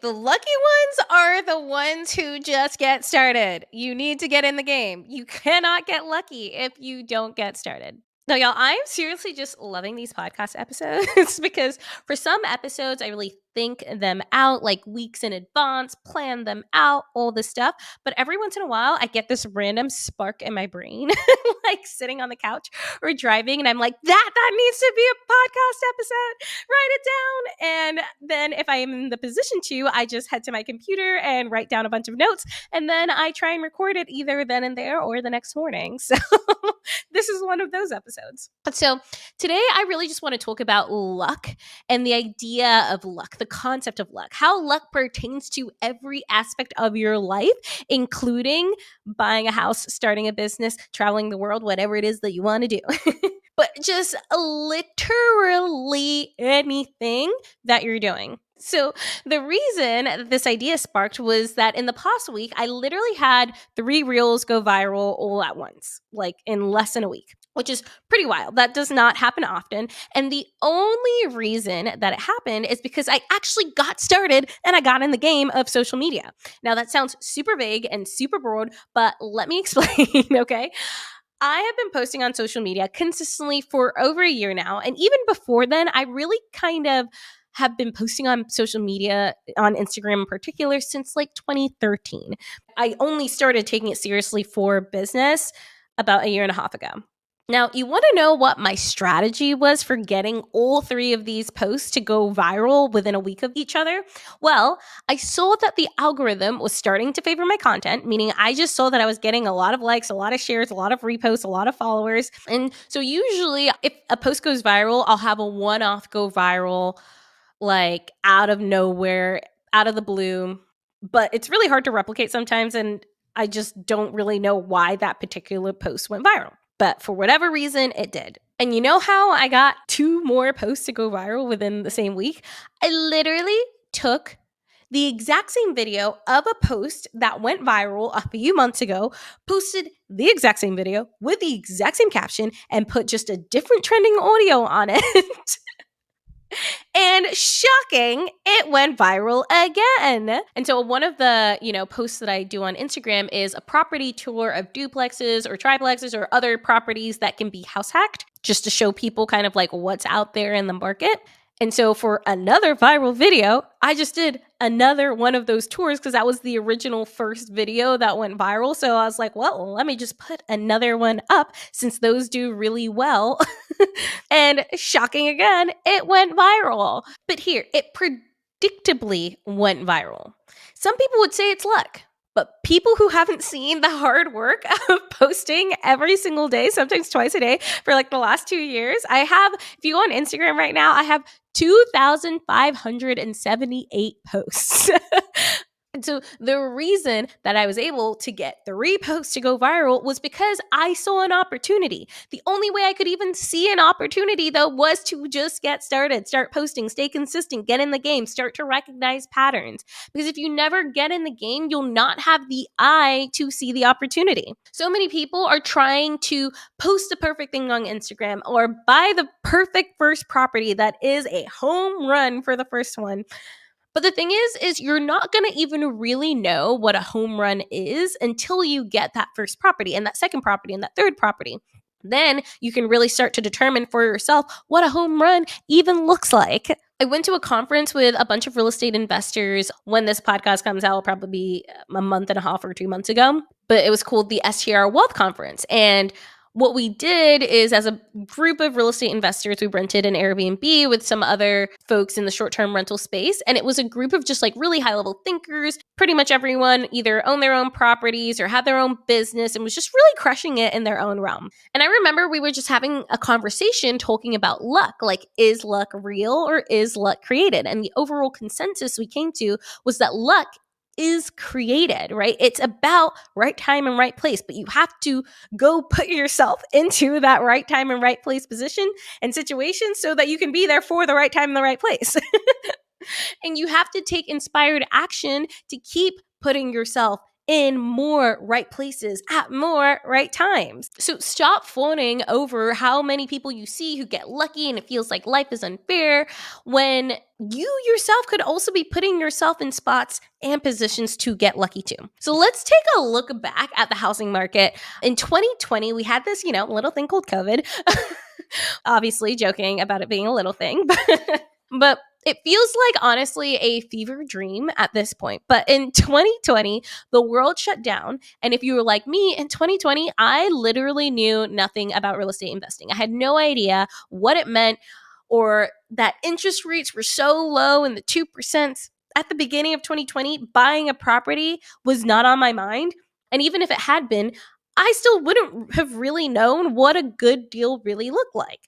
The lucky ones are the ones who just get started. You need to get in the game. You cannot get lucky if you don't get started. No, y'all, I'm seriously just loving these podcast episodes because for some episodes, I really think them out like weeks in advance, plan them out, all this stuff. But every once in a while, I get this random spark in my brain, like sitting on the couch or driving, and I'm like, that needs to be a podcast episode. Write it down. And then if I am in the position to, I just head to my computer and write down a bunch of notes. And then I try and record it either then and there or the next morning. So this is one of those episodes. So today I really just want to talk about luck and the idea of luck, the concept of luck, how luck pertains to every aspect of your life, including buying a house, starting a business, traveling the world, whatever it is that you want to do. But just literally anything that you're doing. So the reason that this idea sparked was that in the past week, I literally had 3 reels go viral all at once, like in less than a week, which is pretty wild. That does not happen often. And the only reason that it happened is because I actually got started and I got in the game of social media. Now that sounds super vague and super broad, but let me explain, okay? I have been posting on social media consistently for over a year now. And even before then, I really kind of have been posting on social media, on Instagram in particular, since like 2013. I only started taking it seriously for business about a year and a half ago. Now, you want to know what my strategy was for getting all 3 of these posts to go viral within a week of each other? Well, I saw that the algorithm was starting to favor my content, meaning I just saw that I was getting a lot of likes, a lot of shares, a lot of reposts, a lot of followers. And so usually if a post goes viral, I'll have a one-off go viral, like out of nowhere, out of the blue. But it's really hard to replicate sometimes. And I just don't really know why that particular post went viral. But for whatever reason, it did. And you know how I got 2 more posts to go viral within the same week? I literally took the exact same video of a post that went viral a few months ago, posted the exact same video with the exact same caption, and put just a different trending audio on it. And shocking, it went viral again. And so one of the, posts that I do on Instagram is a property tour of duplexes or triplexes or other properties that can be house hacked, just to show people kind of like what's out there in the market. And so for another viral video, I just did another one of those tours because that was the original first video that went viral. So I was like, well, let me just put another one up since those do really well. And shocking again, it went viral. But here, it predictably went viral. Some people would say it's luck. But people who haven't seen the hard work of posting every single day, sometimes twice a day for like the last 2 years, if you go on Instagram right now, I have 2,578 posts. And so the reason that I was able to get 3 posts to go viral was because I saw an opportunity. The only way I could even see an opportunity, though, was to just get started, start posting, stay consistent, get in the game, start to recognize patterns. Because if you never get in the game, you'll not have the eye to see the opportunity. So many people are trying to post the perfect thing on Instagram or buy the perfect first property that is a home run for the first one. But the thing is you're not going to even really know what a home run is until you get that first property and that second property and that third property. Then you can really start to determine for yourself what a home run even looks like. I went to a conference with a bunch of real estate investors. When this podcast comes out, it'll probably be a month and a half or 2 months ago. But it was called the STR Wealth Conference. And what we did is, as a group of real estate investors, we rented an Airbnb with some other folks in the short-term rental space. And it was a group of just like really high-level thinkers. Pretty much everyone either owned their own properties or had their own business and was just really crushing it in their own realm. And I remember we were just having a conversation talking about luck. Like, is luck real or is luck created? And the overall consensus we came to was that luck is created, right? It's about right time and right place, but you have to go put yourself into that right time and right place position and situation so that you can be there for the right time and the right place. And you have to take inspired action to keep putting yourself in more right places at more right times. So stop fawning over how many people you see who get lucky and it feels like life is unfair when you yourself could also be putting yourself in spots and positions to get lucky too. So let's take a look back at the housing market. In 2020, we had this, little thing called COVID. Obviously joking about it being a little thing, but it feels like honestly a fever dream at this point. But in 2020, the world shut down. And if you were like me in 2020, I literally knew nothing about real estate investing. I had no idea what it meant or that interest rates were so low in the 2%. At the beginning of 2020, buying a property was not on my mind. And even if it had been, I still wouldn't have really known what a good deal really looked like.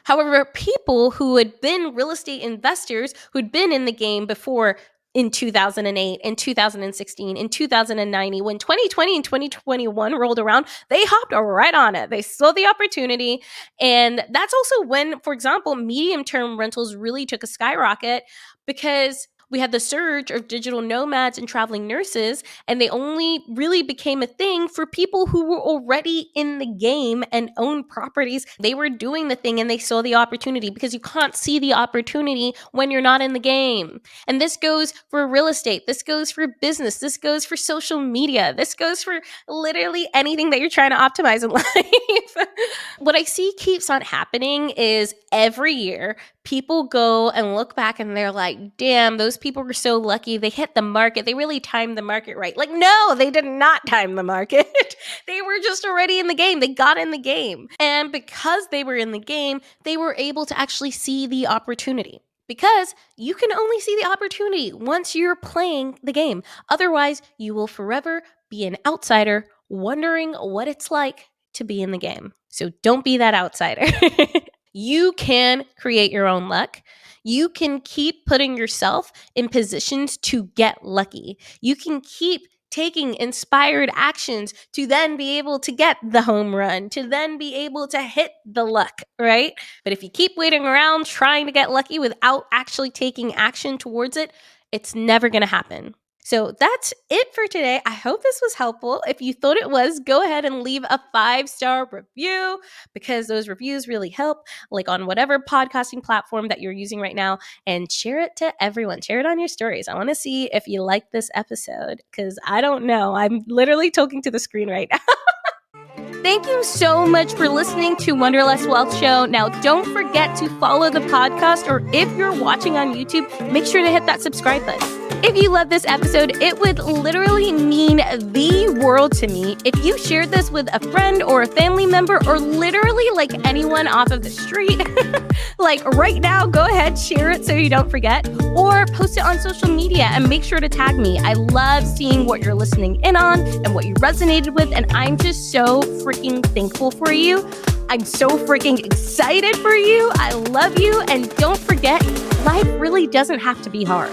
However, people who had been real estate investors who'd been in the game before in 2008, in 2016, in 2090, when 2020 and 2021 rolled around, they hopped right on it. They saw the opportunity. And that's also when, for example, medium-term rentals really took a skyrocket because we had the surge of digital nomads and traveling nurses, and they only really became a thing for people who were already in the game and owned properties. They were doing the thing and they saw the opportunity because you can't see the opportunity when you're not in the game. And this goes for real estate. This goes for business. This goes for social media. This goes for literally anything that you're trying to optimize in life. What I see keeps on happening is every year, people go and look back and they're like, damn, those people were so lucky. They hit the market. They really timed the market right. Like, no, they did not time the market. They were just already in the game. They got in the game. And because they were in the game, they were able to actually see the opportunity. Because you can only see the opportunity once you're playing the game. Otherwise, you will forever be an outsider wondering what it's like to be in the game. So don't be that outsider. You can create your own luck. You can keep putting yourself in positions to get lucky. You can keep taking inspired actions to then be able to get the home run, to then be able to hit the luck, right? But if you keep waiting around trying to get lucky without actually taking action towards it, it's never going to happen. So that's it for today. I hope this was helpful. If you thought it was, go ahead and leave a 5-star review because those reviews really help, like on whatever podcasting platform that you're using right now, and share it to everyone. Share it on your stories. I want to see if you like this episode because I don't know. I'm literally talking to the screen right now. Thank you so much for listening to Wanderlust Wealth Show. Now, don't forget to follow the podcast, or if you're watching on YouTube, make sure to hit that subscribe button. If you love this episode, it would literally mean the world to me if you shared this with a friend or a family member or literally like anyone off of the street. Like right now, go ahead, share it so you don't forget, or post it on social media and make sure to tag me. I love seeing what you're listening in on and what you resonated with, and I'm just so freaking thankful for you. I'm so freaking excited for you. I love you, and don't forget, life really doesn't have to be hard.